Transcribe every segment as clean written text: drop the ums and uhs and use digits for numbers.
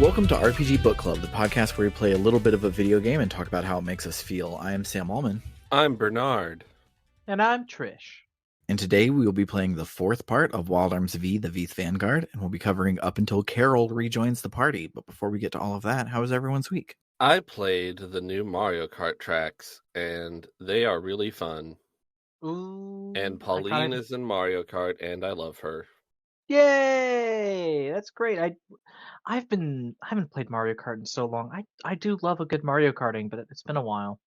Welcome to RPG Book Club, the podcast where we play a little bit of a video game and talk about how it makes us feel. I am Sam Allman. I'm Bernard. And I'm Trish. And today we will be playing the fourth part of Wild Arms V, the Vth Vanguard, and we'll be covering up until Carol rejoins the party. But before we get to all of that, how was everyone's week? I played the new Mario Kart tracks, and they are really fun. Ooh, And Pauline is in Mario Kart, and I love her. Yay! That's great. I haven't played Mario Kart in so long. I do love a good Mario Karting, but it's been a while.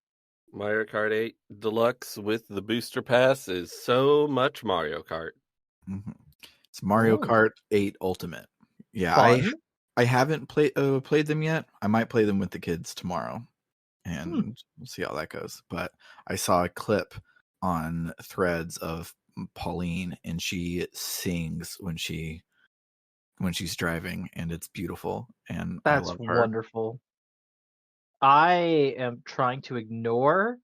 Mario Kart 8 Deluxe with the Booster Pass is so much Mario Kart. Mm-hmm. It's Mario Kart 8 Ultimate. Yeah, Fun. I haven't played them yet. I might play them with the kids tomorrow, and we'll see how that goes. But I saw a clip on Threads of Pauline, and she sings when she's driving, and it's beautiful. And that's I love her. Wonderful. I am trying to ignore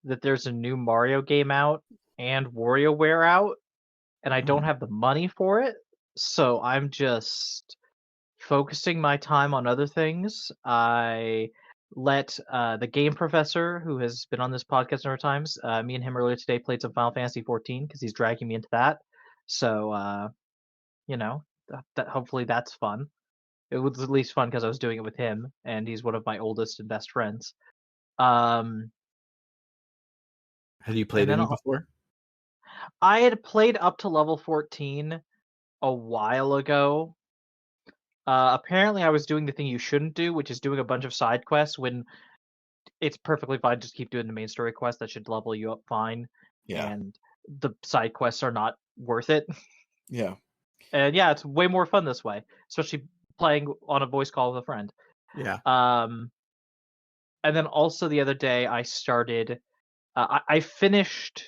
that there's a new Mario game out and WarioWare out, and I don't have the money for it, so I'm just focusing my time on other things. I let the game professor, who has been on this podcast a number of times, me and him earlier today played some Final Fantasy 14 because he's dragging me into that. So, that hopefully that's fun. It was at least fun because I was doing it with him, and he's one of my oldest and best friends. Had you played any before? I had played up to level 14 a while ago. Apparently I was doing the thing you shouldn't do, which is doing a bunch of side quests when it's perfectly fine. Just keep doing the main story quest. That should level you up fine. Yeah. And the side quests are not worth it. Yeah. And yeah, it's way more fun this way, especially playing on a voice call with a friend. Yeah. And then also the other day I started, I finished,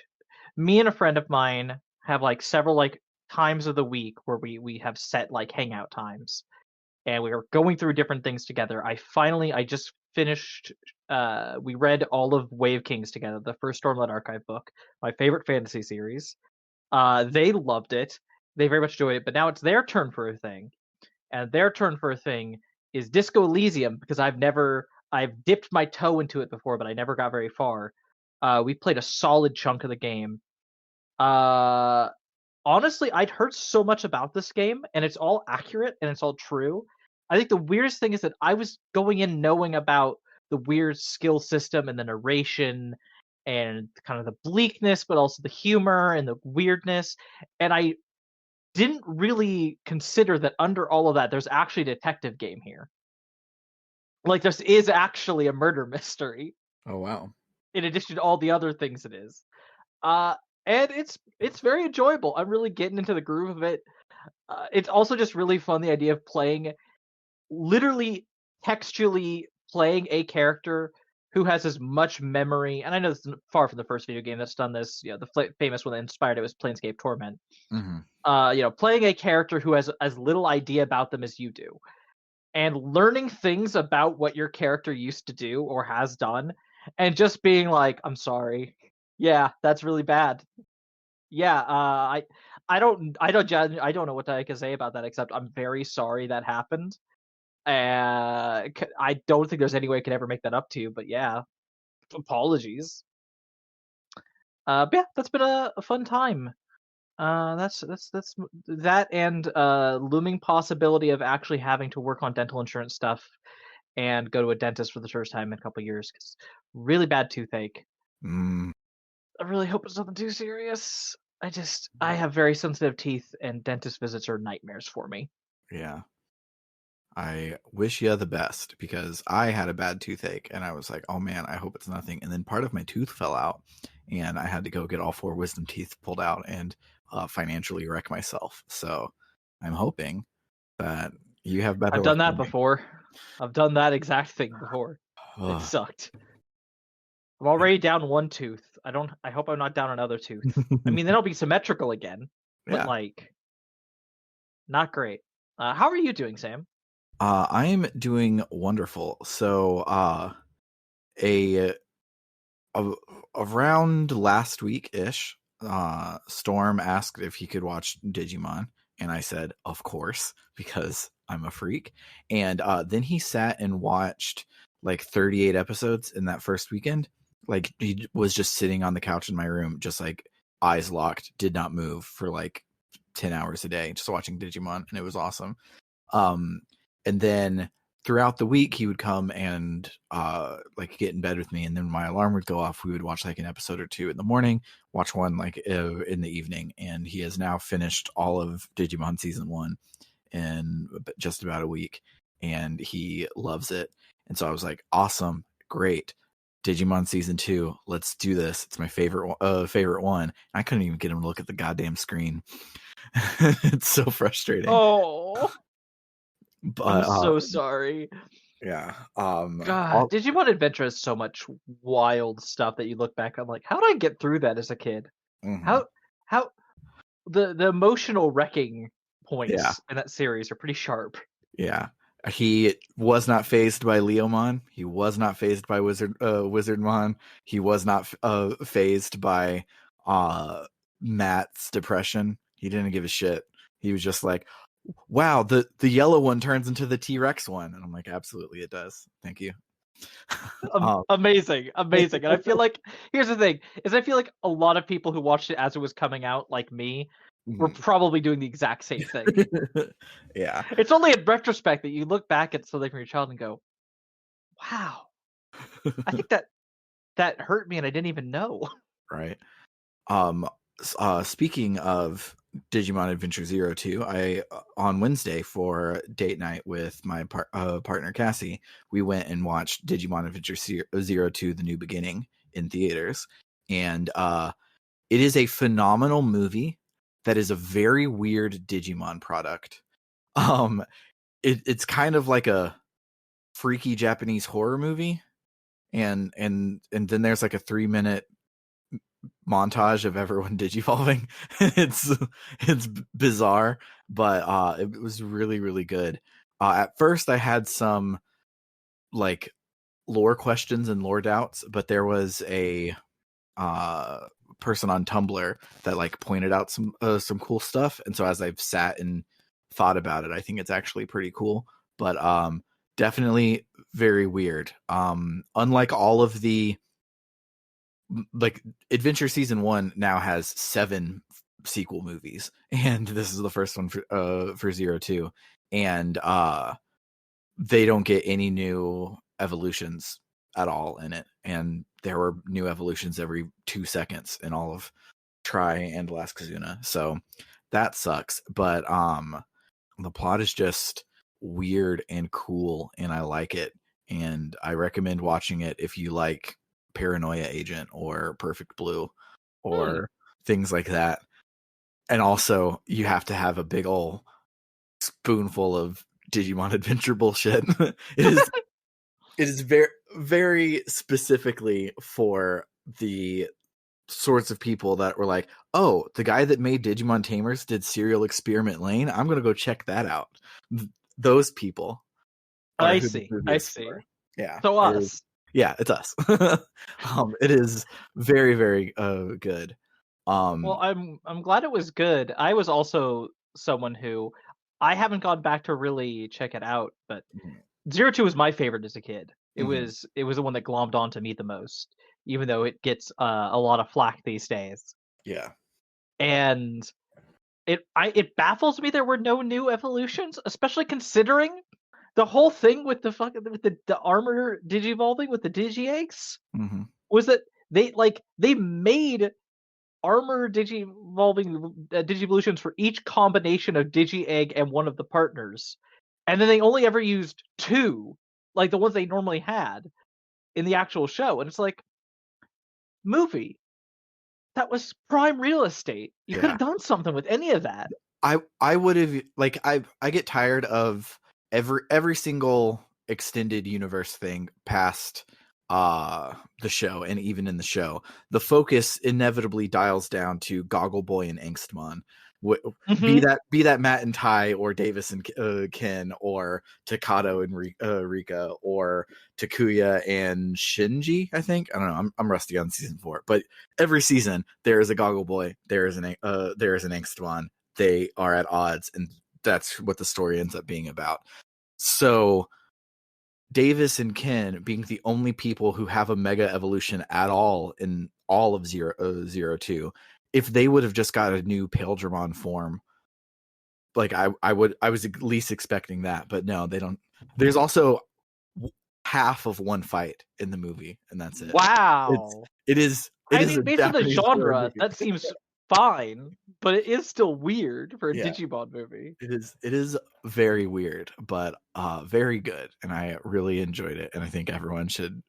me and a friend of mine have like several like times of the week where we have set like hangout times. And we were going through different things together. I just finished, we read all of Wave Kings together, the first Stormlight Archive book, my favorite fantasy series. They loved it. They very much enjoyed it, but now it's their turn for a thing. And their turn for a thing is Disco Elysium, because I've dipped my toe into it before, but I never got very far. We played a solid chunk of the game. Honestly, I'd heard so much about this game, and it's all accurate and it's all true. I think the weirdest thing is that I was going in knowing about the weird skill system and the narration and kind of the bleakness, but also the humor and the weirdness. And I didn't really consider that under all of that, there's actually a detective game here. Like, this is actually a murder mystery. Oh, wow. In addition to all the other things it is. And it's very enjoyable. I'm really getting into the groove of it. It's also just really fun, the idea of playing, literally textually playing a character who has as much memory, and I know this is far from the first video game that's done this. The famous one that inspired it was Planescape Torment. Mm-hmm. Playing a character who has as little idea about them as you do, and learning things about what your character used to do or has done, and just being like, I'm sorry. Yeah, that's really bad. Yeah, I don't know what I can say about that except I'm very sorry that happened. I don't think there's any way I could ever make that up to you, but yeah, apologies. But yeah, that's been a fun time. That's that, and looming possibility of actually having to work on dental insurance stuff and go to a dentist for the first time in a couple of years, because really bad toothache. I really hope it's nothing too serious. I have very sensitive teeth, and dentist visits are nightmares for me. Yeah. I wish you the best, because I had a bad toothache and I was like, oh man, I hope it's nothing. And then part of my tooth fell out and I had to go get all 4 wisdom teeth pulled out and financially wreck myself. So I'm hoping that you have better. I've done that before. I've done that exact thing before. It sucked. I'm already down 1 tooth. I hope I'm not down another tooth. I mean, then I'll be symmetrical again, but like, not great. How are you doing, Sam? I am doing wonderful. So, around last week-ish, Storm asked if he could watch Digimon, and I said, of course, because I'm a freak. And then he sat and watched like 38 episodes in that first weekend. Like he was just sitting on the couch in my room, just like eyes locked, did not move for like 10 hours a day, just watching Digimon, and it was awesome. And then throughout the week he would come and like get in bed with me, and then my alarm would go off. We would watch like an episode or two in the morning, watch one like in the evening, and he has now finished all of Digimon season 1 in just about a week, and he loves it. And so I was like, awesome, great. Digimon season 2, let's do this. It's my favorite one. I couldn't even get him to look at the goddamn screen. It's so frustrating. Oh, I'm But so sorry. yeah. God, Digimon Adventure has so much wild stuff that you look back on like, how did I get through that as a kid? Mhm. How the emotional wrecking Yeah. points in that series are pretty sharp. Yeah. He was not phased by Leomon. He was not phased by Wizardmon. He was not phased by Matt's depression. He didn't give a shit. He was just like, wow, the yellow one turns into the T-Rex one. And I'm like, absolutely it does. Thank you. Amazing. And I feel like here's the thing is I feel like a lot of people who watched it as it was coming out, like me, were probably doing the exact same thing. Yeah. It's only in retrospect that you look back at something from your child and go, wow, I think that hurt me and I didn't even know. Right. Speaking of Digimon Adventure 02, I on Wednesday for date night with my partner Cassie, we went and watched Digimon Adventure 02, The New Beginning in theaters, and it is a phenomenal movie that is a very weird Digimon product. It's kind of like a freaky Japanese horror movie, and then there's like a 3-minute montage of everyone digivolving. it's bizarre, but it was really, really good. At first I had some like lore questions and lore doubts, but there was a person on Tumblr that like pointed out some cool stuff, and so as I've sat and thought about it, I think it's actually pretty cool, but definitely very weird. Unlike all of the like Adventure Season 1 now has 7 sequel movies, and this is the first one for 02, and they don't get any new evolutions at all in it, and there were new evolutions every 2 seconds in all of Tri and Last Kazuna, so that sucks. But the plot is just weird and cool, and I like it, and I recommend watching it if you like Paranoia Agent or Perfect Blue or things like that. And also, you have to have a big ol' spoonful of Digimon Adventure bullshit. It is very, very specifically for the sorts of people that were like, oh, the guy that made Digimon Tamers did Serial Experiment Lane. I'm going to go check that out. Those people are I who the see. movie I is see. for. Yeah. So us. Yeah, it's us. It is very, very good. Well, I'm glad it was good. I was also someone who I haven't gone back to really check it out, but Mhm. 02 was my favorite as a kid. It Mhm. was the one that glommed onto me the most, even though it gets a lot of flack these days. Yeah. And it baffles me there were no new evolutions, especially considering the whole thing with the armor digivolving with the digi eggs Mm-hmm. was that they made armor digivolving digivolutions for each combination of digi egg and one of the partners, and then they only ever used 2, like the ones they normally had in the actual show, and it's like, movie, that was prime real estate. You could Yeah. have done something with any of that. I would have like I get tired of every single extended universe thing past the show, and even in the show the focus inevitably dials down to Goggle Boy and Angstmon. Mm-hmm. Be that Matt and Ty, or Davis and Ken, or Takato and Rika, or Takuya and Shinji. I think, I don't know, I'm rusty on season 4, but every season there is a Goggle Boy, there is an Angstmon. They are at odds, and that's what the story ends up being about. So Davis and Ken being the only people who have a mega evolution at all in all of Zero 2, if they would have just got a new Paildramon form, like I was at least expecting that, but no, they don't. There's also half of one fight in the movie, and that's it. Wow. It is I mean, a based on the Japanese horror genre, movie. that seems fine, but it is still weird for a Yeah. Digimon movie. It is very weird, but very good, and I really enjoyed it, and I think everyone should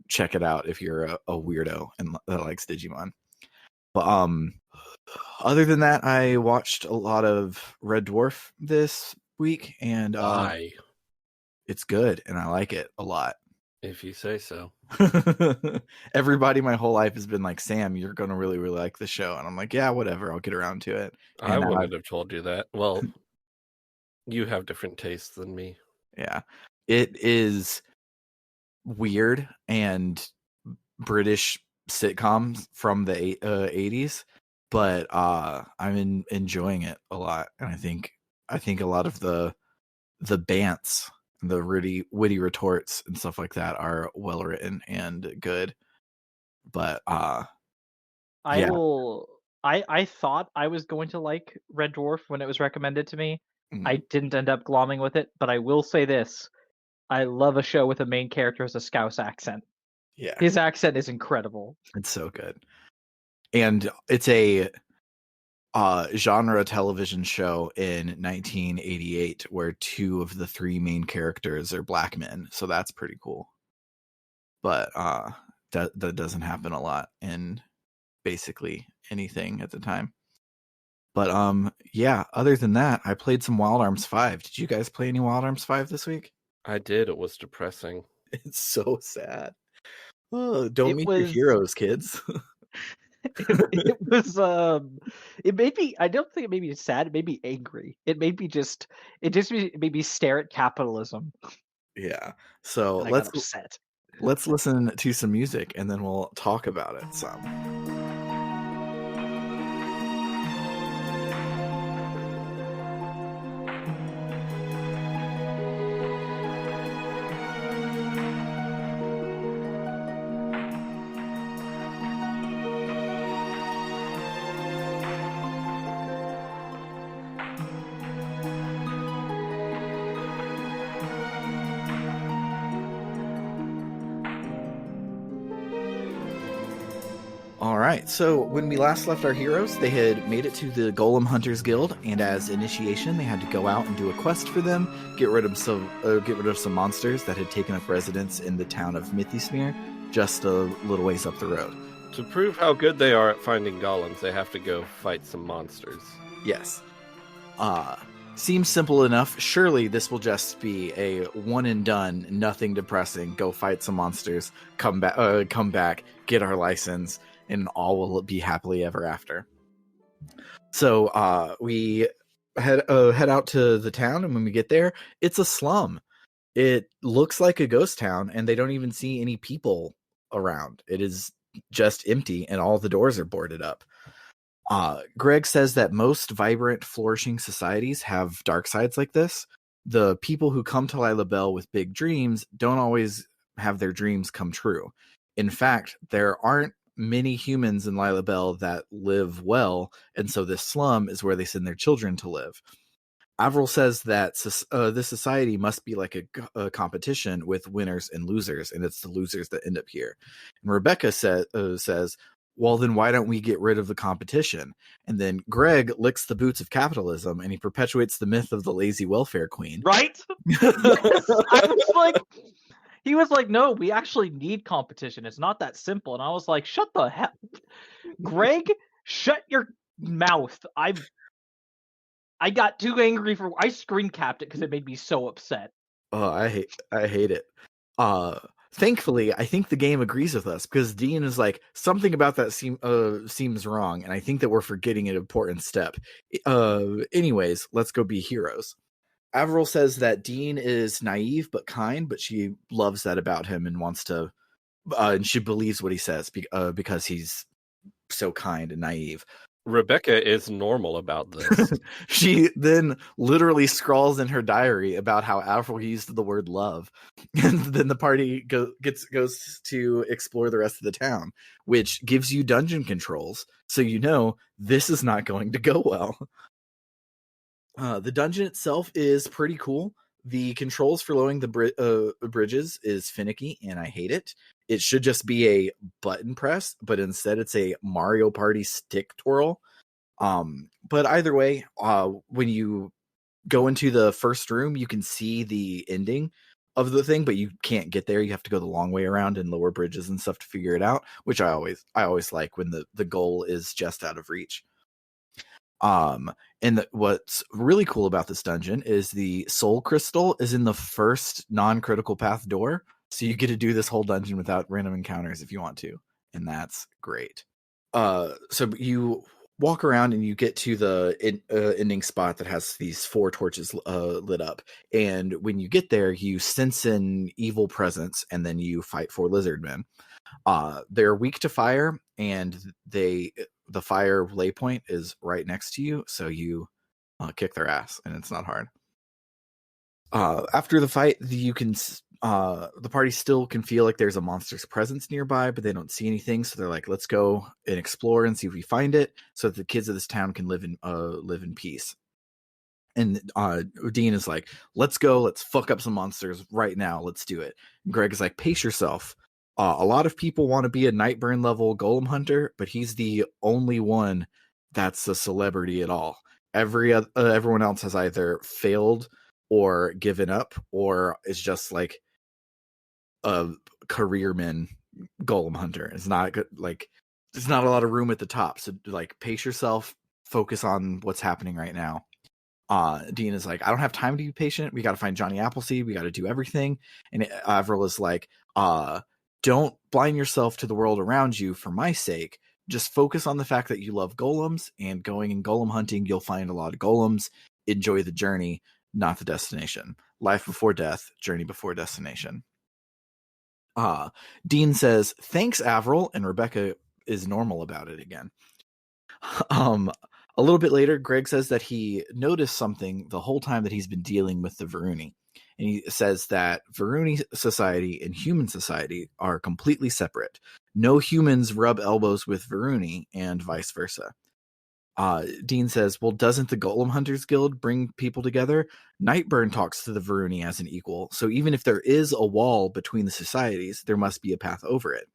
check it out if you're a weirdo and that likes Digimon. But other than that, I watched a lot of Red Dwarf this week, and Why? it's good, and I like it a lot. If you say so. Everybody my whole life has been like, Sam, you're gonna really, really like the show, and I'm like, yeah, whatever, I'll get around to it. I wouldn't have told you that. Well, you have different tastes than me. Yeah, it is weird and British sitcoms from the 80s, but I'm enjoying it a lot, and I think a lot of the bants, the witty retorts and stuff like that are well written and good. But I thought I was going to like Red Dwarf when it was recommended to me. I didn't end up glomming with it, but I will say this. I love a show with a main character as a Scouse accent. Yeah. His accent is incredible. It's so good. And it's a genre television show in 1988 where 2 of the 3 main characters are black men. So that's pretty cool. But that doesn't happen a lot in basically anything at the time. But yeah, other than that, I played some Wild Arms 5. Did you guys play any Wild Arms 5 this week? I did. It was depressing. It's so sad. Oh, don't meet your heroes, kids. It was it made me, I don't think it made me sad, it made me angry. It made me made me stare at capitalism. Yeah. So I got upset. Let's listen to some music and then we'll talk about it some. Alright, so when we last left our heroes, they had made it to the Golem Hunters Guild, and as initiation, they had to go out and do a quest for them, get rid of some monsters that had taken up residence in the town of Mythismere, just a little ways up the road. To prove how good they are at finding golems, they have to go fight some monsters. Yes. Seems simple enough. Surely this will just be a one and done, nothing depressing. Go fight some monsters, come back, get our license, and all will be happily ever after. So we head out to the town, and when we get there, it's a slum. It looks like a ghost town, and they don't even see any people around. It is just empty, and all the doors are boarded up. Greg says that most vibrant, flourishing societies have dark sides like this. The people who come to Lila Bell with big dreams don't always have their dreams come true. In fact, there aren't many humans in Lila Bell that live well, and so this slum is where they send their children to live. Avril says that this society must be like a competition with winners and losers, and it's the losers that end up here. And Rebecca says, well, then why don't we get rid of the competition? And then Greg licks the boots of capitalism, and he perpetuates the myth of the lazy welfare queen. Right? Yes! I was like... He was like, no, we actually need competition. It's not that simple. And I was like, shut the hell. Greg, shut your mouth. I got too angry I screen capped it because it made me so upset. Oh, I hate it. Thankfully, I think the game agrees with us because Dean is like, something about that seems wrong. And I think that we're forgetting an important step. Anyways, let's go be heroes. Avril says that Dean is naive but kind, but she loves that about him and wants to, and she believes what he says because he's so kind and naive. Rebecca is normal about this. She then literally scrawls in her diary about how Avril used the word love, and then the party goes to explore the rest of the town, which gives you dungeon controls, so you know this is not going to go well. The dungeon itself is pretty cool. The controls for lowering the bridges is finicky, and I hate it. It should just be a button press, but instead it's a Mario Party stick twirl. But either way, when you go into the first room, you can see the ending of the thing, but you can't get there. You have to go the long way around and lower bridges and stuff to figure it out, which I always like when the goal is just out of reach. And what's really cool about this dungeon is the soul crystal is in the first non-critical path door, so you get to do this whole dungeon without random encounters if you want to, and that's great. So you walk around and you get to the ending spot that has these 4 torches lit up, and when you get there, you sense an evil presence, and then you fight 4 lizard men. They're weak to fire, and the fire lay point is right next to you, so you kick their ass, and it's not hard. After the fight, the party still can feel like there's a monster's presence nearby, but they don't see anything, so they're like, let's go and explore and see if we find it, so that the kids of this town can live in peace. And Dean is like, let's go, let's fuck up some monsters right now, let's do it. And Greg is like, pace yourself. A lot of people want to be a Nightburn level golem hunter, but he's the only one that's a celebrity at all. Everyone else has either failed or given up, or is just like a careerman golem hunter. It's not good, like there's not a lot of room at the top. So like pace yourself, focus on what's happening right now. Dean is like, I don't have time to be patient. We got to find Johnny Appleseed. We got to do everything. And Avril is like, don't blind yourself to the world around you for my sake. Just focus on the fact that you love golems, and going and golem hunting, you'll find a lot of golems. Enjoy the journey, not the destination. Life before death, journey before destination. Dean says, thanks, Avril, and Rebecca is normal about it again. A little bit later, Greg says that he noticed something the whole time that he's been dealing with the Varuni. And he says that Varuni society and human society are completely separate. No humans rub elbows with Varuni, and vice versa. Dean says, well, doesn't the Golem Hunters Guild bring people together? Nightburn talks to the Varuni as an equal, so even if there is a wall between the societies, there must be a path over it.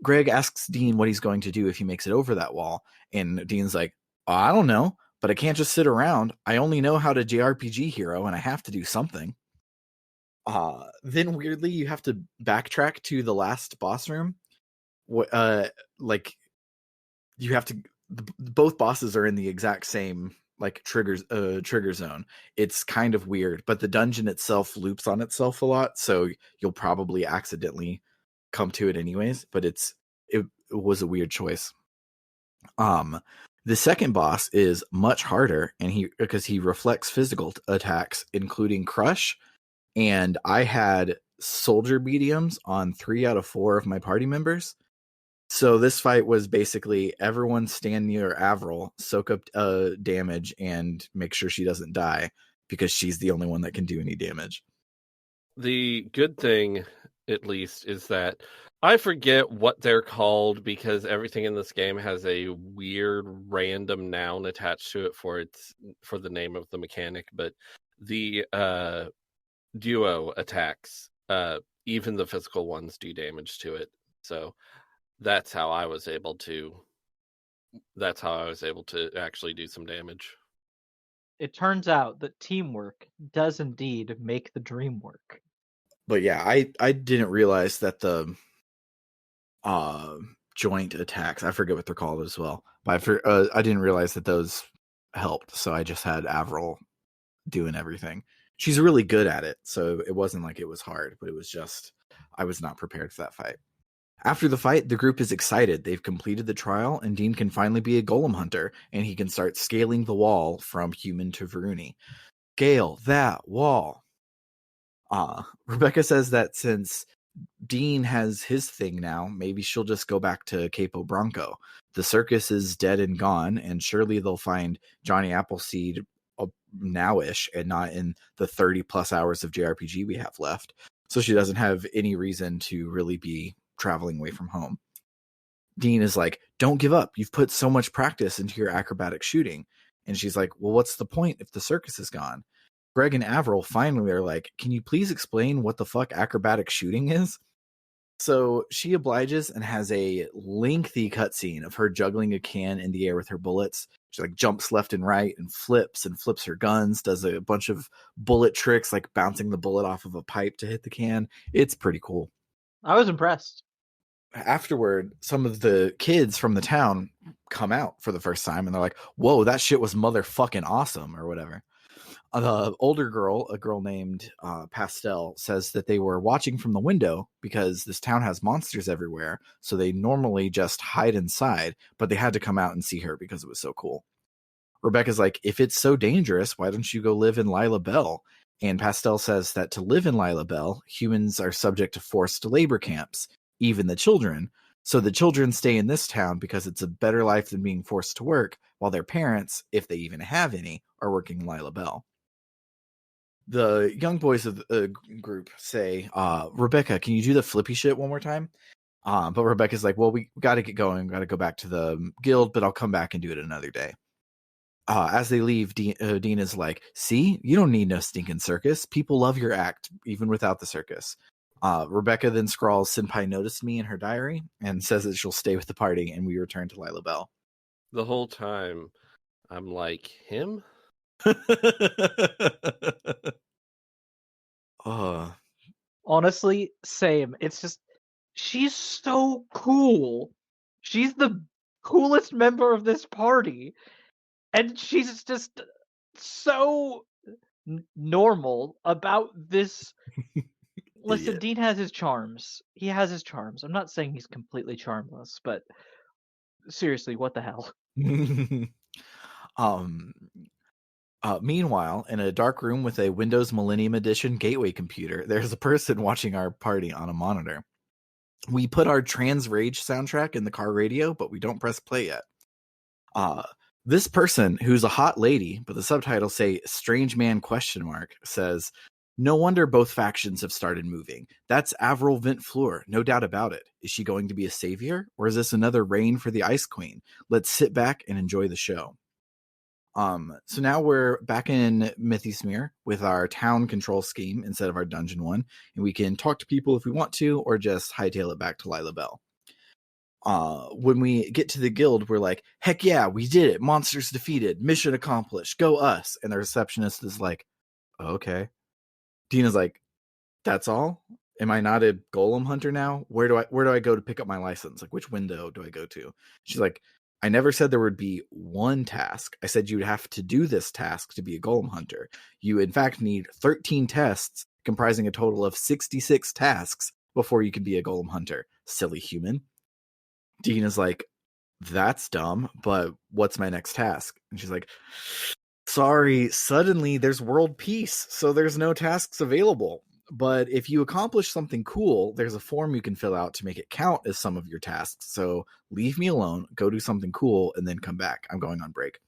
Greg asks Dean what he's going to do if he makes it over that wall, and Dean's like, I don't know, but I can't just sit around. I only know how to JRPG hero, and I have to do something. Then weirdly, you have to backtrack to the last boss room. Like you have to. Both bosses are in the exact same like trigger zone. It's kind of weird, but the dungeon itself loops on itself a lot, so you'll probably accidentally come to it anyways. But it was a weird choice. The second boss is much harder, and because he reflects physical attacks, including crush. And I had soldier mediums on 3 out of 4 of my party members. So this fight was basically everyone stand near Avril, soak up damage, and make sure she doesn't die, because she's the only one that can do any damage. The good thing, at least, is that I forget what they're called, because everything in this game has a weird random noun attached to it for the name of the mechanic. But the duo attacks, even the physical ones, do damage to it. So that's how I was able to actually do some damage. It turns out that teamwork does indeed make the dream work. But yeah, I didn't realize that the joint attacks, I forget what they're called as well, but I didn't realize that those helped, so I just had Avril doing everything. She's really good at it, so it wasn't like it was hard, but it was just I was not prepared for that fight. After the fight, the group is excited. They've completed the trial, and Dean can finally be a golem hunter, and he can start scaling the wall from human to Varuni. Scale that wall. Rebecca says that since Dean has his thing now. Maybe she'll just go back to Capo Bronco. The circus is dead and gone, and surely they'll find Johnny Appleseed nowish and not in the 30 plus hours of JRPG we have left. So she doesn't have any reason to really be traveling away from home. Dean is like, don't give up. You've put so much practice into your acrobatic shooting. And she's like, well, what's the point if the circus is gone? Greg and Avril finally are like, can you please explain what the fuck acrobatic shooting is? So she obliges and has a lengthy cutscene of her juggling a can in the air with her bullets. She like jumps left and right and flips her guns, does a bunch of bullet tricks like bouncing the bullet off of a pipe to hit the can. It's pretty cool. I was impressed. Afterward, some of the kids from the town come out for the first time and they're like, whoa, that shit was motherfucking awesome or whatever. The older girl, a girl named Pastel, says that they were watching from the window because this town has monsters everywhere. So they normally just hide inside, but they had to come out and see her because it was so cool. Rebecca's like, if it's so dangerous, why don't you go live in Lila Bell? And Pastel says that to live in Lila Bell, humans are subject to forced labor camps, even the children. So the children stay in this town because it's a better life than being forced to work, while their parents, if they even have any, are working in Lila Bell. The young boys of the group say, Rebecca, can you do the flippy shit one more time? But Rebecca's like, well, we got to get going. Got to go back to the guild, but I'll come back and do it another day. As they leave, Dean is like, see, you don't need no stinking circus. People love your act, even without the circus. Rebecca then scrawls, Senpai noticed me in her diary and says that she'll stay with the party, and we return to Lila Bell. The whole time, I'm like, him? Honestly, same. It's just, she's so cool. She's the coolest member of this party. And she's just so normal about this. Listen, Dean has his charms. He has his charms. I'm not saying he's completely charmless, but seriously, what the hell? Meanwhile, in a dark room with a Windows Millennium Edition gateway computer, there's a person watching our party on a monitor. We put our Trans Rage soundtrack in the car radio, but we don't press play yet. This person, who's a hot lady, but the subtitles say "Strange Man?" says, "No wonder both factions have started moving. That's Avril Vent Fleur, no doubt about it. Is she going to be a savior, or is this another reign for the Ice Queen? Let's sit back and enjoy the show." So now we're back in Mythismere with our town control scheme instead of our dungeon one, and we can talk to people if we want to, or just hightail it back to Lila Bell. When we get to the guild, we're like, heck yeah, we did it. Monsters defeated. Mission accomplished. Go us. And the receptionist is like, okay. Dina's like, that's all? Am I not a golem hunter now? Where do I go to pick up my license? Like, which window do I go to? She's like, I never said there would be one task. I said you would have to do this task to be a golem hunter. You, in fact, need 13 tests comprising a total of 66 tasks before you can be a golem hunter. Silly human. Dean is like, that's dumb, but what's my next task? And she's like, sorry, suddenly there's world peace, so there's no tasks available. But if you accomplish something cool, there's a form you can fill out to make it count as some of your tasks. So leave me alone, go do something cool, and then come back. I'm going on break.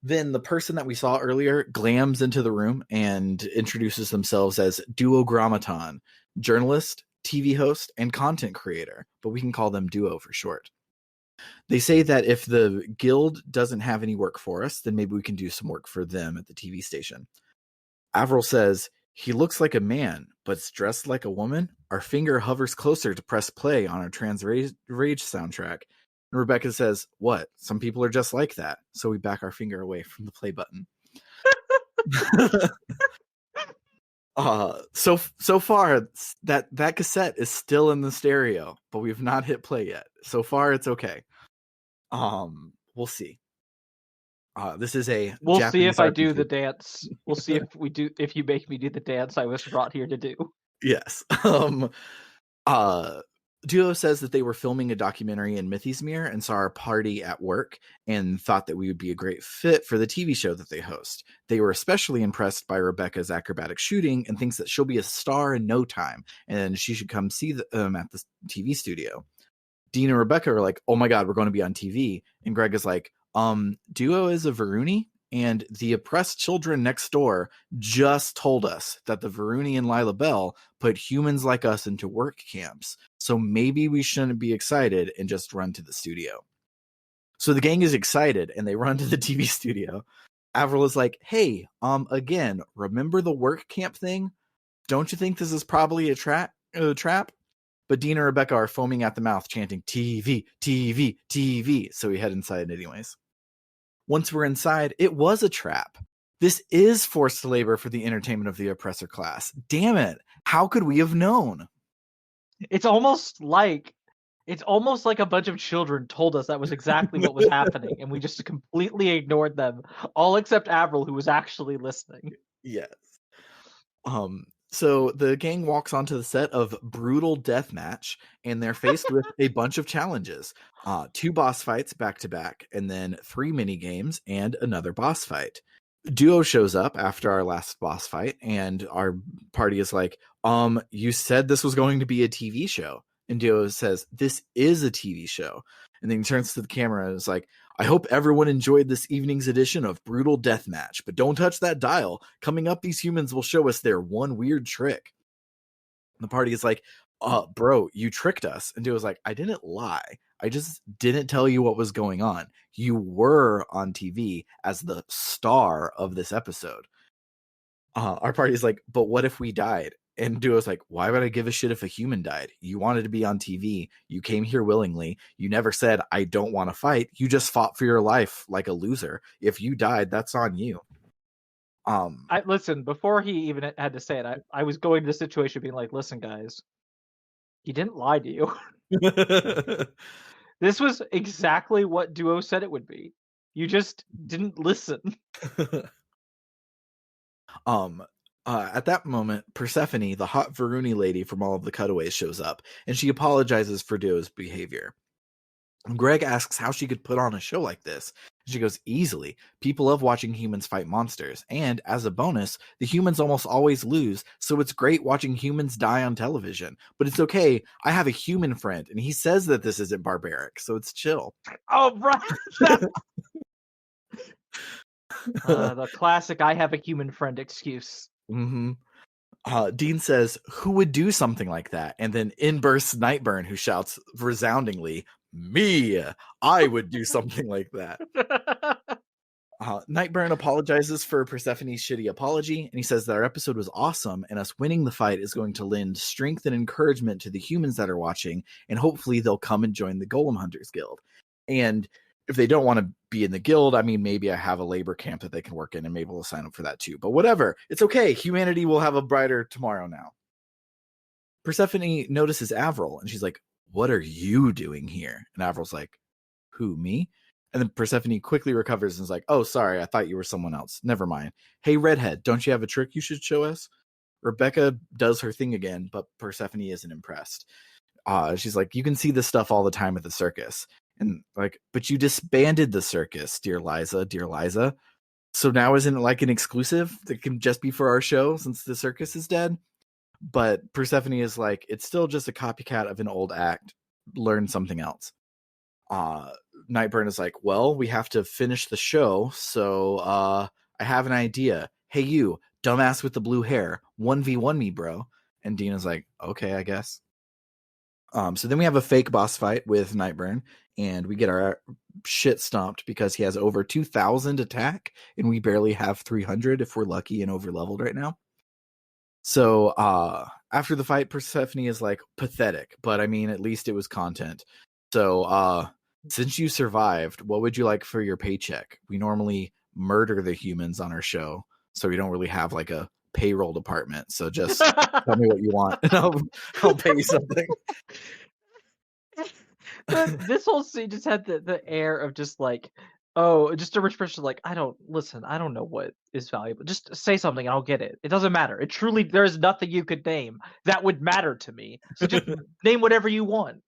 Then the person that we saw earlier glams into the room and introduces themselves as Duogrammaton, journalist, TV host, and content creator, but we can call them Duo for short. They say that if the guild doesn't have any work for us, then maybe we can do some work for them at the TV station. Avril says, he looks like a man, but's dressed like a woman. Our finger hovers closer to press play on our Trans Rage soundtrack. And Rebecca says, what? Some people are just like that. So we back our finger away from the play button. So far that cassette is still in the stereo, but we've not hit play yet. So far it's okay. We'll see. This is a We'll Japanese see if I RPG. do the dance. We'll see if you make me do the dance I was brought here to do. Yes. Duo says that they were filming a documentary in Mythismere and saw our party at work and thought that we would be a great fit for the TV show that they host. They were especially impressed by Rebecca's acrobatic shooting and thinks that she'll be a star in no time and she should come see them at the TV studio. Dean and Rebecca are like, oh my God, we're going to be on TV. And Greg is like, Duo is a Varuni, and the oppressed children next door just told us that the Varuni and Lila Bell put humans like us into work camps. So maybe we shouldn't be excited and just run to the studio. So the gang is excited and they run to the TV studio. Avril is like, hey, again, remember the work camp thing? Don't you think this is probably a trap? But Dean and Rebecca are foaming at the mouth, chanting TV, TV, TV. So we head inside anyways. Once we're inside, it was a trap. This is forced labor for the entertainment of the oppressor class. Damn it. How could we have known? It's almost like a bunch of children told us that was exactly what was happening, and we just completely ignored them, all except Avril, who was actually listening. Yes. So the gang walks onto the set of Brutal Deathmatch, and they're faced with a bunch of challenges. 2 boss fights back to back, and then 3 mini games and another boss fight. Duo shows up after our last boss fight, and our party is like, you said this was going to be a TV show. And Duo says, this is a TV show. And then he turns to the camera and is like, I hope everyone enjoyed this evening's edition of Brutal Deathmatch, but don't touch that dial. Coming up, these humans will show us their one weird trick. And the party is like, bro, you tricked us. And Duo's like, I didn't lie. I just didn't tell you what was going on. You were on TV as the star of this episode. Our party is like, but what if we died? And Duo's like, why would I give a shit if a human died? You wanted to be on TV. You came here willingly. You never said, I don't want to fight. You just fought for your life like a loser. If you died, that's on you. Listen, before he even had to say it, I was going to the situation being like, listen, guys, he didn't lie to you. This was exactly what Duo said it would be. You just didn't listen. At that moment, Persephone, the hot Varuni lady from all of the cutaways, shows up, and she apologizes for Duo's behavior. Greg asks how she could put on a show like this. She goes, easily. People love watching humans fight monsters, and as a bonus, the humans almost always lose, so it's great watching humans die on television. But it's okay, I have a human friend, and he says that this isn't barbaric, so it's chill. Oh, right! The classic I have a human friend excuse. Mm-hmm. Dean says, who would do something like that? And then in bursts Nightburn, who shouts resoundingly, me! I would do something like that. Nightburn apologizes for Persephone's shitty apology, and he says that our episode was awesome, and us winning the fight is going to lend strength and encouragement to the humans that are watching, and hopefully they'll come and join the Golem Hunters Guild. And if they don't want to be in the guild, I mean, maybe I have a labor camp that they can work in, and maybe we'll sign up for that too. But whatever, it's okay. Humanity will have a brighter tomorrow now. Persephone notices Avril, and she's like, what are you doing here? And Avril's like, who, me? And then Persephone quickly recovers and is like, oh, sorry, I thought you were someone else. Never mind. Hey, Redhead, don't you have a trick you should show us? Rebecca does her thing again, but Persephone isn't impressed. She's like, you can see this stuff all the time at the circus. And like, but you disbanded the circus, dear Liza. So now isn't it like an exclusive that can just be for our show since the circus is dead? But Persephone is like, it's still just a copycat of an old act. Learn something else. Nightburn is like, well, we have to finish the show, so I have an idea. Hey, you, dumbass with the blue hair, 1v1 me, bro. And Dina's like, okay, I guess. So then we have a fake boss fight with Nightburn, and we get our shit stomped because he has over 2,000 attack, and we barely have 300 if we're lucky and over-leveled right now. So after the fight, Persephone is like, pathetic, but I mean, at least it was content. So since you survived, what would you like for your paycheck? We normally murder the humans on our show, so we don't really have like a payroll department. So just tell me what you want, and I'll pay you something. This whole scene just had the air of just like Oh, just a rich person like, I don't know what is valuable. Just say something and I'll get it. It doesn't matter. It truly, there's nothing you could name that would matter to me. So just name whatever you want.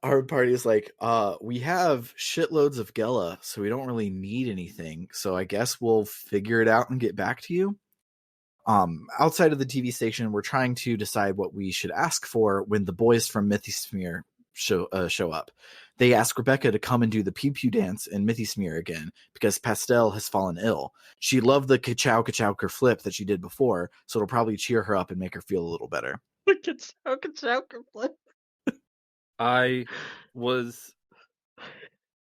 Our party is like, we have shitloads of Gela, so we don't really need anything. So I guess we'll figure it out and get back to you. Outside of the TV station, we're trying to decide what we should ask for when the boys from Mythismere show up. They ask Rebecca to come and do the pew pew dance in Mythismere again because Pastel has fallen ill. She loved the ka-chow ka-chow flip that she did before, so it'll probably cheer her up and make her feel a little better. I was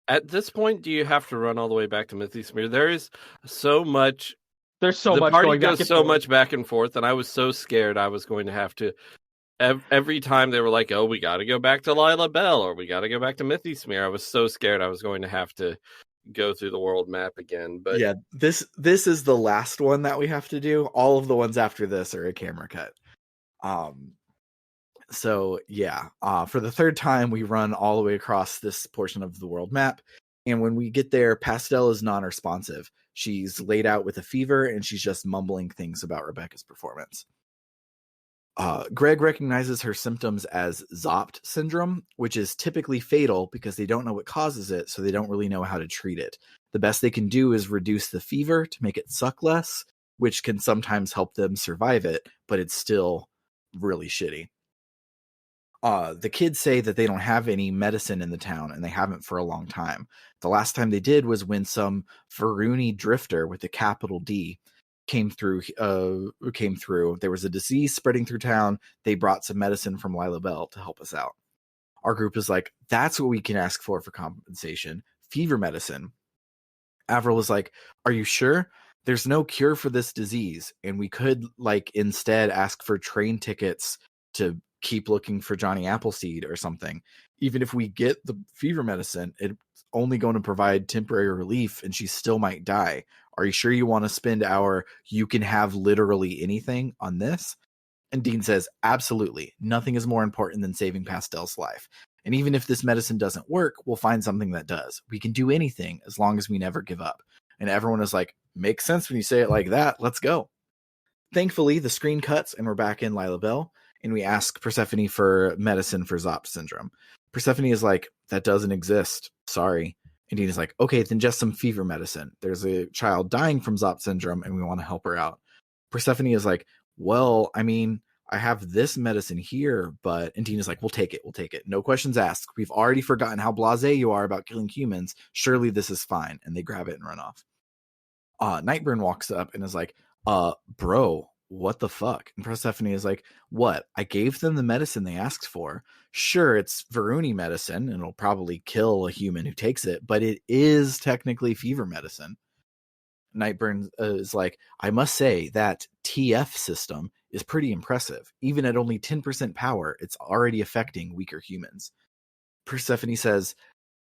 at this point. Do you have to run all the way back to Mythismere? There is so much. There's so the much party going back goes and so forth. much back and forth, and I was so scared I was going to have to. Every time they were like, "Oh, we got to go back to Lila Bell, or we got to go back to Mythismere," I was so scared I was going to have to go through the world map again. But yeah, this is the last one that we have to do. All of the ones after this are a camera cut. So yeah, for the third time we run all the way across this portion of the world map, and when we get there, Pastel is non-responsive. She's laid out with a fever and she's just mumbling things about Rebecca's performance. Greg recognizes her symptoms as Zopt syndrome, which is typically fatal because they don't know what causes it, so they don't really know how to treat it. The best they can do is reduce the fever to make it suck less, which can sometimes help them survive it, but it's still really shitty. The kids say that they don't have any medicine in the town, and they haven't for a long time. The last time they did was when some Varuni drifter with a capital D came through. There was a disease spreading through town. They brought some medicine from Lila Bell to help us out. Our group is like, that's what we can ask for compensation. Fever medicine. Avril is like, are you sure? There's no cure for this disease, and we could instead ask for train tickets to keep looking for Johnny Appleseed or something. Even if we get the fever medicine, it's only going to provide temporary relief and she still might die. Are you sure you want to spend our you can have literally anything on this? And Dean says, absolutely. Nothing is more important than saving Pastel's life. And even if this medicine doesn't work, we'll find something that does. We can do anything as long as we never give up. And everyone is like, makes sense when you say it like that. Let's go. Thankfully, the screen cuts and we're back in Lila Bell, and we ask Persephone for medicine for Zopt syndrome. Persephone is like, that doesn't exist. Sorry. And Dean is like, okay, then just some fever medicine. There's a child dying from Zopt syndrome and we want to help her out. Persephone is like, well, I mean, I have this medicine here, but... And Dean is like, we'll take it. No questions asked. We've already forgotten how blasé you are about killing humans. Surely this is fine. And they grab it and run off. Nightburn walks up and is like, bro, what the fuck? And Persephone is like, what? I gave them the medicine they asked for. Sure, it's Varuni medicine, and it'll probably kill a human who takes it, but it is technically fever medicine. Nightburn is like, I must say that TF system is pretty impressive. Even at only 10% power, it's already affecting weaker humans. Persephone says,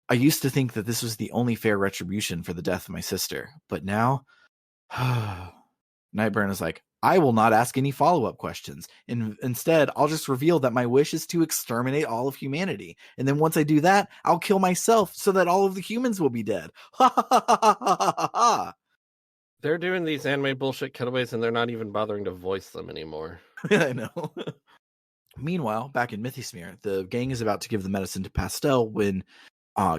I used to think that this was the only fair retribution for the death of my sister, but now... Nightburn is like, I will not ask any follow-up questions. Instead, I'll just reveal that my wish is to exterminate all of humanity. And then once I do that, I'll kill myself so that all of the humans will be dead. Ha ha ha ha ha ha ha. They're doing these anime bullshit cutaways and they're not even bothering to voice them anymore. I know. Meanwhile, back in Mythismere, the gang is about to give the medicine to Pastel when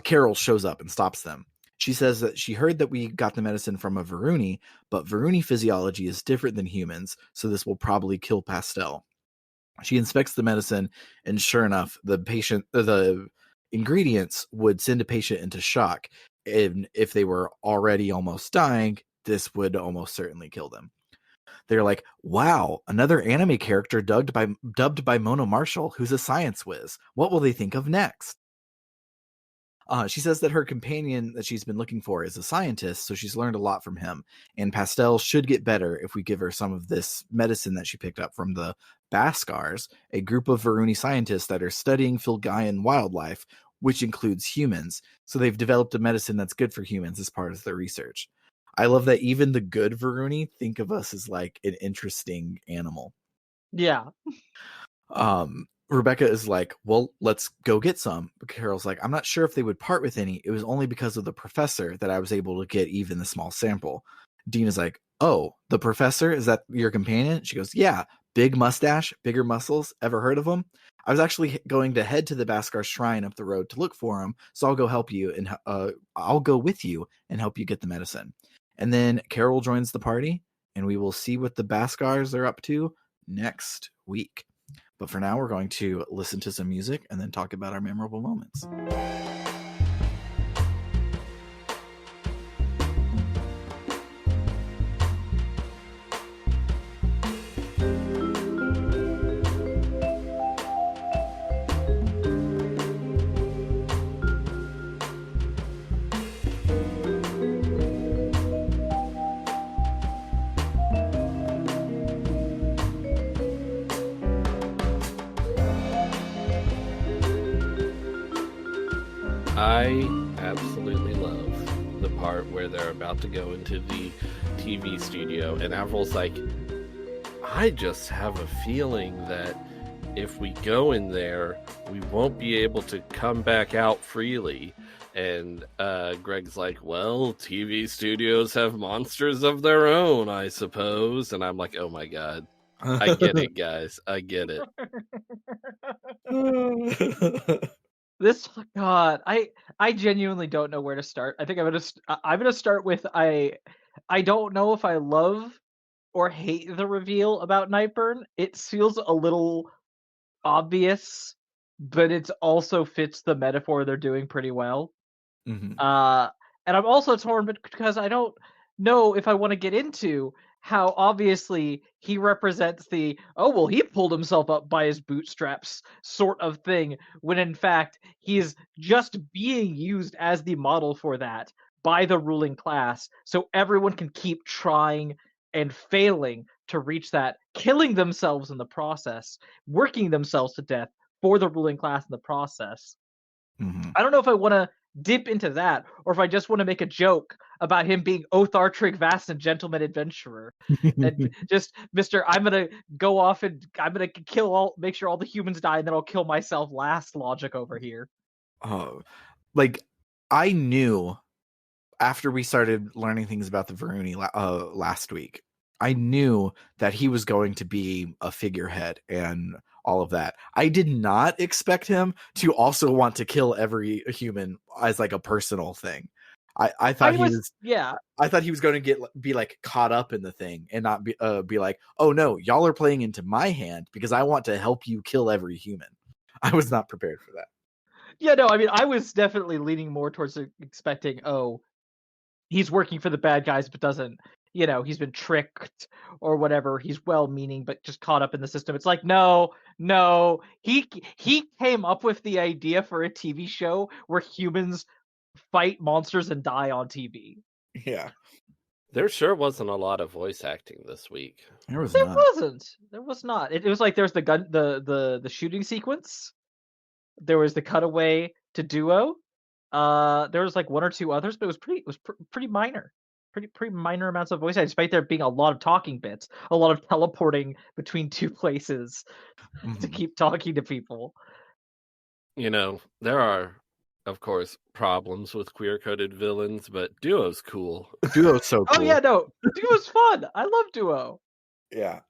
Carol shows up and stops them. She says that she heard that we got the medicine from a Varuni, but Varuni physiology is different than humans, so this will probably kill Pastel. She inspects the medicine, and sure enough, the ingredients would send a patient into shock. And if they were already almost dying, this would almost certainly kill them. They're like, wow, another anime character dubbed by Mona Marshall, who's a science whiz. What will they think of next? She says that her companion that she's been looking for is a scientist, so she's learned a lot from him. And Pastel should get better if we give her some of this medicine that she picked up from the Baskars, a group of Varuni scientists that are studying Filgaian wildlife, which includes humans. So they've developed a medicine that's good for humans as part of their research. I love that even the good Varuni think of us as like an interesting animal. Yeah. Rebecca is like, well, let's go get some. But Carol's like, I'm not sure if they would part with any. It was only because of the professor that I was able to get even the small sample. Dean is like, oh, the professor? Is that your companion? She goes, yeah, big mustache, bigger muscles. Ever heard of him? I was actually going to head to the Baskar shrine up the road to look for him, so I'll go help you and I'll go with you and help you get the medicine. And then Carol joins the party, and we will see what the Baskars are up to next week. But for now, we're going to listen to some music and then talk about our memorable moments. I absolutely love the part where they're about to go into the TV studio, and Avril's like, I just have a feeling that if we go in there, we won't be able to come back out freely. And Greg's like, well, TV studios have monsters of their own, I suppose. And I'm like, oh my God. I get it, guys. I get it. This God, I genuinely don't know where to start. I think I'm gonna start with I don't know if I love or hate the reveal about Nightburn. It feels a little obvious, but it also fits the metaphor they're doing pretty well. Mhm. And I'm also torn because I don't know if I want to get into how obviously he represents the, oh, well, he pulled himself up by his bootstraps sort of thing, when in fact he's just being used as the model for that by the ruling class, so everyone can keep trying and failing to reach that, killing themselves in the process, working themselves to death for the ruling class in the process. Mhm. I don't know if I want to dip into that, or if I just want to make a joke about him being Othar Tryggvason and Gentleman Adventurer, and just Mister, I'm gonna go off and I'm gonna make sure all the humans die, and then I'll kill myself last. Logic over here. Oh, like I knew after we started learning things about the Varuni last week, I knew that he was going to be a figurehead and all of that. I did not expect him to also want to kill every human as like a personal thing. I thought he was yeah. I thought he was going to be like caught up in the thing and not be like, oh no, y'all are playing into my hand because I want to help you kill every human. I was not prepared for that. Yeah, no, I mean, I was definitely leaning more towards expecting, oh, he's working for the bad guys, but doesn't, he's been tricked or whatever. He's well-meaning, but just caught up in the system. It's like, no, he came up with the idea for a TV show where humans fight monsters and die on TV. Yeah, There sure wasn't a lot of voice acting this week. there was There none. wasn't. There was not. It was like there's the gun, the shooting sequence. There was the cutaway to Duo. There was like one or two others, but it was pretty minor. Pretty minor amounts of voice acting, despite there being a lot of talking bits, a lot of teleporting between two places to keep talking to people. There are, of course, problems with queer-coded villains, but Duo's cool. Duo's so cool. Oh yeah, no, Duo's fun. I love Duo. Yeah,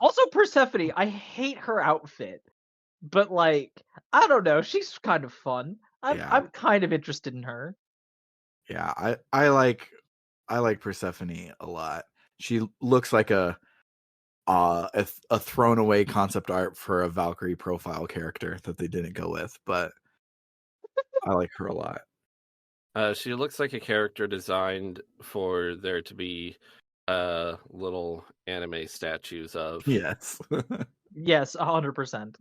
Also Persephone, I hate her outfit, but like, I don't know, she's kind of fun. I'm kind of interested in her. Yeah, I like Persephone a lot. She looks like a thrown away concept art for a Valkyrie profile character that they didn't go with, but I like her a lot. She looks like a character designed for there to be little anime statues of. Yes. Yes, 100%.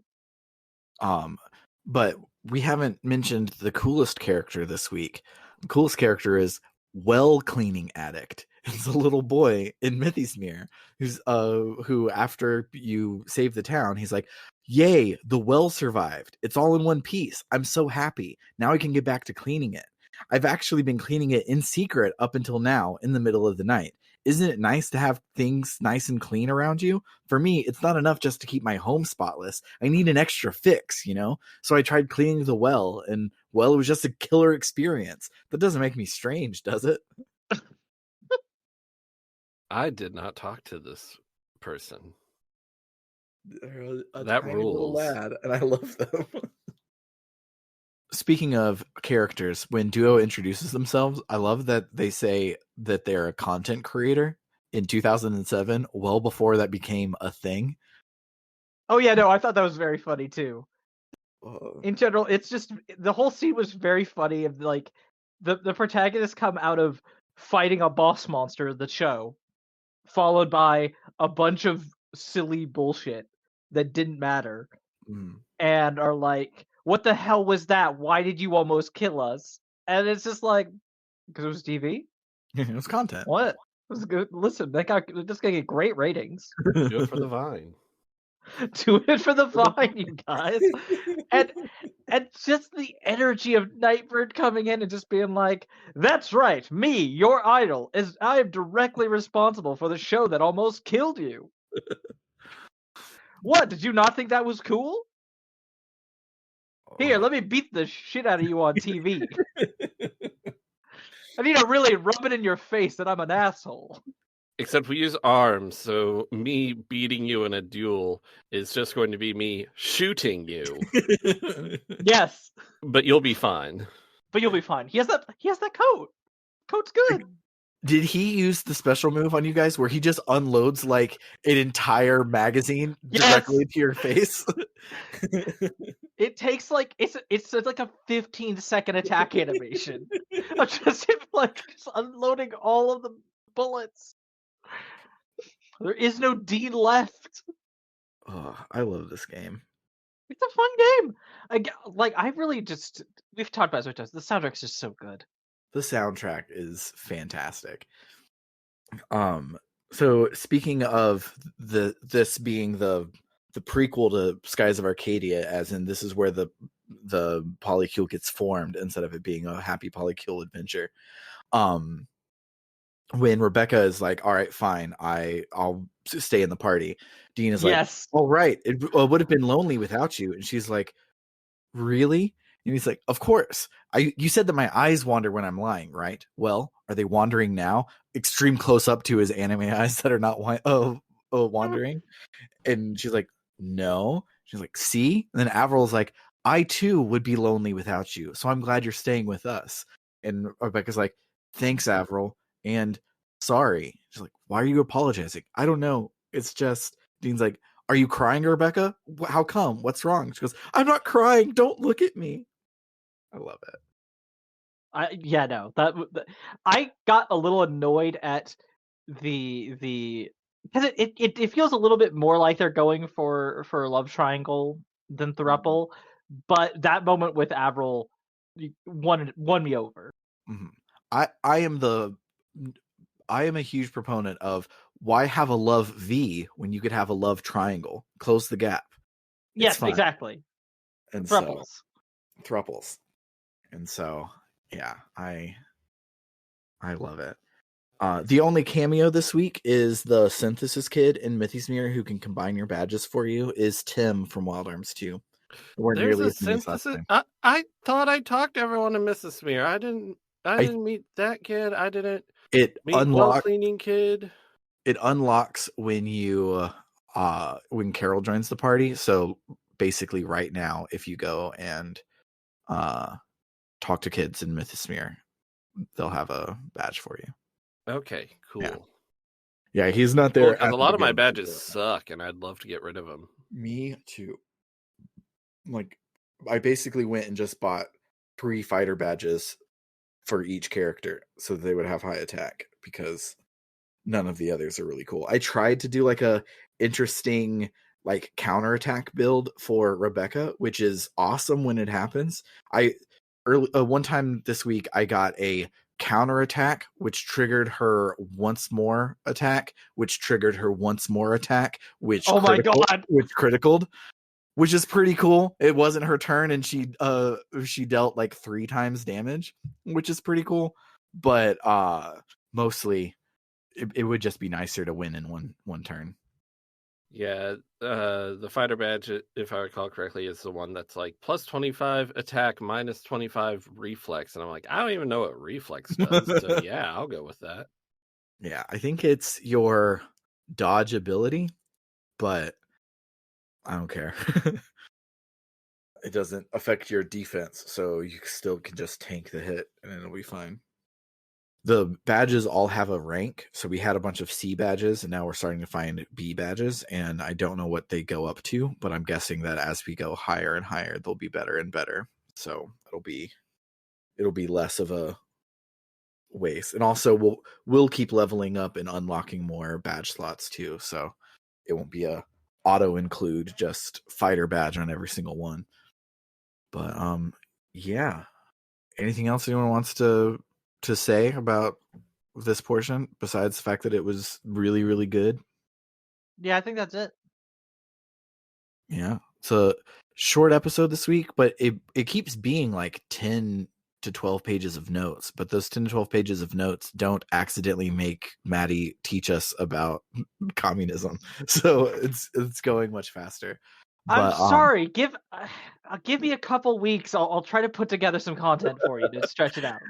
But we haven't mentioned the coolest character this week. The coolest character is Well Cleaning Addict. It's a little boy in Mythismere who after you save the town, he's like, yay, the well survived. It's all in one piece. I'm so happy. Now I can get back to cleaning it. I've actually been cleaning it in secret up until now in the middle of the night. isn't it nice to have things nice and clean around you? For me, it's not enough just to keep my home spotless. I need an extra fix, you know? So I tried cleaning the well, and well, it was just a killer experience. That doesn't make me strange, does it? I did not talk to this person. They're a That tiny little rules. lad, and I love them. Speaking of characters, when Duo introduces themselves, I love that they say that they're a content creator in 2007, well before that became a thing. Oh yeah, no, I thought that was very funny too. Uh, In general, it's just the whole scene was very funny. Of like the protagonists come out of fighting a boss monster, the show, followed by a bunch of silly bullshit that didn't matter, mm. and are like, "What the hell was that? Why did you almost kill us?" And it's just like, because it was TV. It was content. What? It was good. Listen, that's gonna get great ratings. Do it for the Vine. Do it for the Vine, you guys. And just the energy of Nightbird coming in and just being like, "That's right, me, your idol, is I am directly responsible for the show that almost killed you." What? Did you not think that was cool? Here, let me beat the shit out of you on TV. I need to really rub it in your face that I'm an asshole. Except we use arms, so me beating you in a duel is just going to be me shooting you. Yes, But you'll be fine. but you'll be fine. He has that coat. Coat's good. Did he use the special move on you guys where he just unloads like an entire magazine directly to your face? It takes like it's like a 15-second attack animation of just him like just unloading all of the bullets. There is no Dean left. Oh, I love this game. It's a fun game. I really just we've talked about it. The soundtrack's just so good. The soundtrack is fantastic. So speaking of this being the prequel to Skies of Arcadia, as in this is where the polycule gets formed instead of it being a happy polycule adventure. When Rebecca is like, all right, fine, I'll stay in the party, Dean is like, all right, it would have been lonely without you. And she's like, really? And he's like, of course. You said that my eyes wander when I'm lying, right? Well, are they wandering now? Extreme close up to his anime eyes that are not wandering. And she's like, no. She's like, see? And then Avril's like, I too would be lonely without you. So I'm glad you're staying with us. And Rebecca's like, thanks, Avril. And sorry. She's like, why are you apologizing? I don't know. It's just, Dean's like, are you crying, Rebecca? How come? What's wrong? She goes, I'm not crying. Don't look at me. I love it. I got a little annoyed at the because it feels a little bit more like they're going for a love triangle than throuple, but that moment with Avril won me over. Mm-hmm. I am a huge proponent of why have a love V when you could have a love triangle? Close the gap. Yes, exactly. And thruples. And so, yeah, I love it. The only cameo this week is the synthesis kid in Mythosmere who can combine your badges for you is Tim from Wild Arms 2. There's a synthesis. I thought I talked to everyone in Mythosmere. I didn't meet that kid. I didn't meet well cleaning kid. It unlocks when you when Carol joins the party. So basically right now, if you go and talk to kids in Mythosmere, they'll have a badge for you. Okay, cool. Yeah, he's not there. Because a lot of my badges suck, and I'd love to get rid of them. Me too. Like, I basically went and just bought 3 fighter badges for each character so that they would have high attack because none of the others are really cool. I tried to do like a interesting like counterattack build for Rebecca, which is awesome when it happens. One time this week I got a counterattack which triggered her once more attack, which triggered her once more attack, which criticaled, which is pretty cool. It wasn't her turn and she dealt like 3 times damage, which is pretty cool. But mostly it would just be nicer to win in one turn. Yeah, the fighter badge, if I recall correctly, is the one that's like plus 25 attack, minus 25 reflex, and I'm like, I don't even know what reflex does. So yeah, I'll go with that. Yeah, I think it's your dodge ability, but I don't care. It doesn't affect your defense, so you still can just tank the hit and it'll be fine. The badges all have a rank, so we had a bunch of C badges, and now we're starting to find B badges, and I don't know what they go up to, but I'm guessing that as we go higher and higher, they'll be better and better. So it'll be less of a waste, and also we'll keep leveling up and unlocking more badge slots too. So it won't be a auto include just fighter badge on every single one. But yeah. Anything else anyone wants to say about this portion besides the fact that it was really, really good? Yeah, I think that's it. Yeah. It's a short episode this week, but it keeps being like 10 to 12 pages of notes, but those 10 to 12 pages of notes don't accidentally make Maddie teach us about communism. So it's going much faster. I'm But sorry. Give me a couple weeks. I'll try to put together some content for you to stretch it out.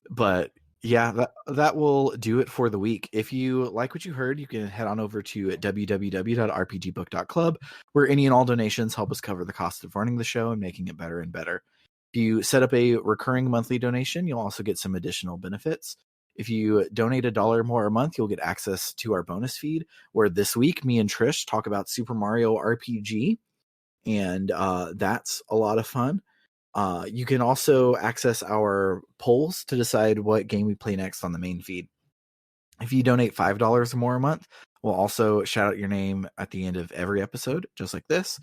But yeah, that will do it for the week. If you like what you heard, you can head on over to www.rpgbook.club, where any and all donations help us cover the cost of running the show and making it better and better. If you set up a recurring monthly donation, you'll also get some additional benefits. If you donate $1 more a month, you'll get access to our bonus feed, where this week me and Trish talk about Super Mario RPG, and that's a lot of fun. You can also access our polls to decide what game we play next on the main feed. If you donate $5 or more a month, we'll also shout out your name at the end of every episode, just like this.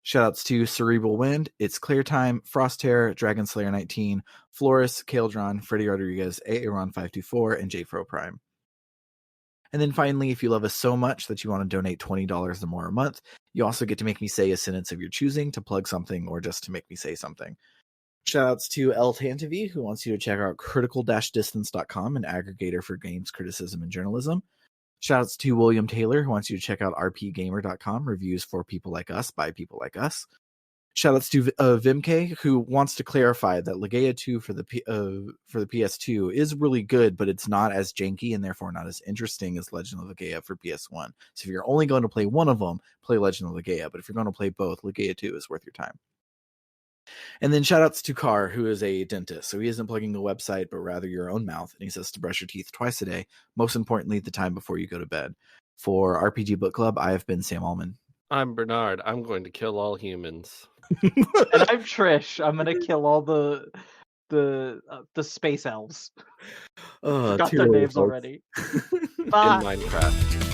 Shoutouts to Cerebral Wind, It's Clear Time, Frosthair, Dragon Slayer 19, Floris, Kaeldron, Freddy Rodriguez, Aaron524, and JFro Prime. And then finally, if you love us so much that you want to donate $20 or more a month, you also get to make me say a sentence of your choosing, to plug something, or just to make me say something. Shoutouts to El Tantavi, who wants you to check out critical-distance.com, an aggregator for games criticism and journalism. Shoutouts to William Taylor, who wants you to check out rpgamer.com, reviews for people like us by people like us. Shoutouts to Vimk, who wants to clarify that Legaia 2 for the PS2 is really good, but it's not as janky and therefore not as interesting as Legend of Legaia for PS1. So if you're only going to play one of them, play Legend of Legaia. But if you're going to play both, Legaia 2 is worth your time. And then shoutouts to Carr, who is a dentist. So he isn't plugging the website, but rather your own mouth. And he says to brush your teeth twice a day, most importantly, the time before you go to bed. For RPG Book Club, I have been Sam Allman. I'm Bernard. I'm going to kill all humans. And I'm Trish. I'm gonna kill all the space elves. Got their names already. In Minecraft.